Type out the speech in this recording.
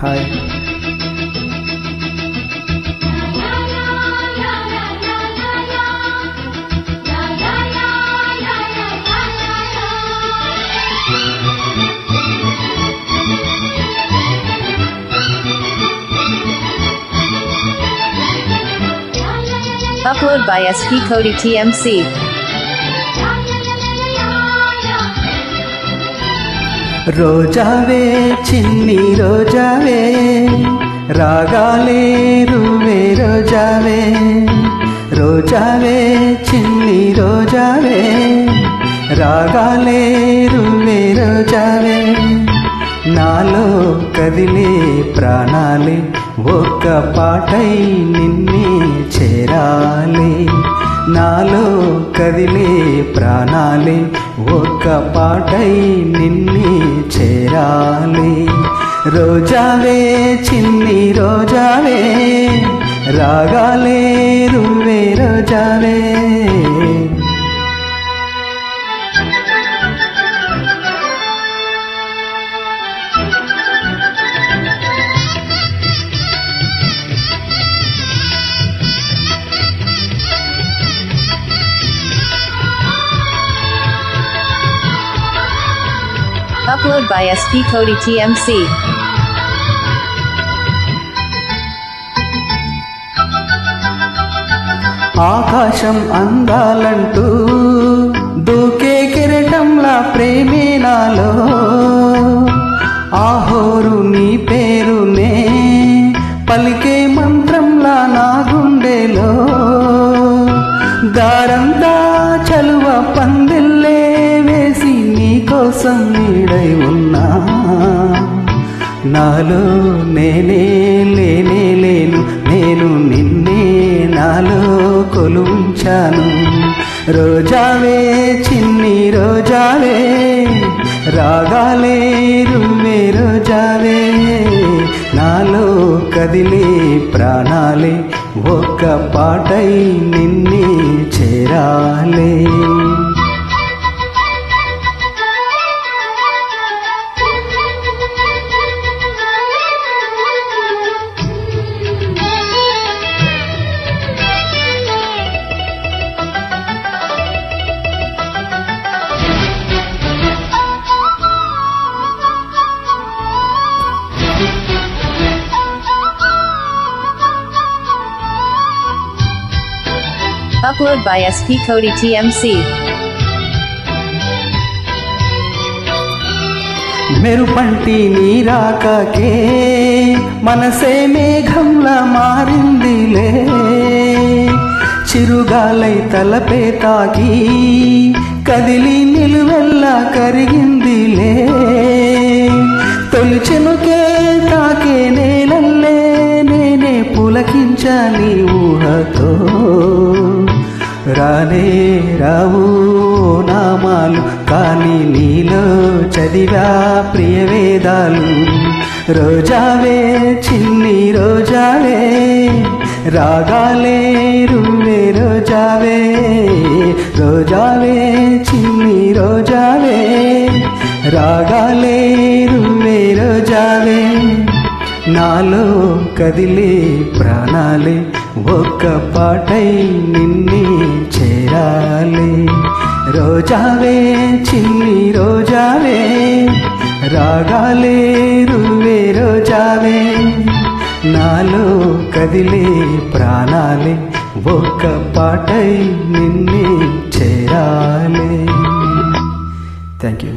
Hi. Upload by SP Cody TMC. రోజావే చిన్ని రోజావే రాగాలే రువే రోజావే, రోజావే చిన్ని రోజావే రాగాలే రువే రోజావే, నాలో కదిలే ప్రాణాలే ఒక్క పాటై నిన్నే చేరాలి, నాలో కదిలే ప్రాణాలే ఒక్క పాటై నిన్నే చేరాలి. రోజావే చిన్ని రోజావే రాగాలే రువే రోజావే. Upload by SP Cody TMC. ఆకాశం అందాలంటూ దూకే కెరటంలా ప్రేమే నాలో, ఆహోరు నీ పేరునే పలికే మంత్రంలా నా గుండెలో, దారంతా చలువ పందిల్లే వేసి నీకోసం నీడై ఉన్నా, నాలో నేనే లేనే లేను నేను నిన్నే నాలో కొలుంచాను. రోజావే చిన్ని రోజావే రాగాలే రువే రోజావే, నాలో కదిలే ప్రాణాలే ఒక్క పాటై నిన్నే చేరాలే. Upload by SP Cody TMC. మెరుపంటి నీరాకకే మనసే మేఘంలా మారిందిలే, చిరుగాలై తలపే తాకి కదిలి నిలువెల్లా కరిగిందిలే, తొలిచెనుకే తాకే నేలల్లే నేనే పులకించాలి ఊహతో, రానే రావు నామాలు కానీ నీలో చదివా ప్రియ వేదాలు. రోజావే చిన్ని రోజావే రాగాలే రువే రోజావే, రోజావే చిన్ని రోజావే రాగాలే రువే రోజావే, నాలో కదిలే ప్రాణాలే ఒక్క పాటై నిన్నే చేరాలి. రోజావే చిన్ని రోజావే రాగాలే రువే రోజావే, నాలో కదిలే ప్రాణాలే ఒక్క పాటై నిన్నే చేరాలి. Thank you.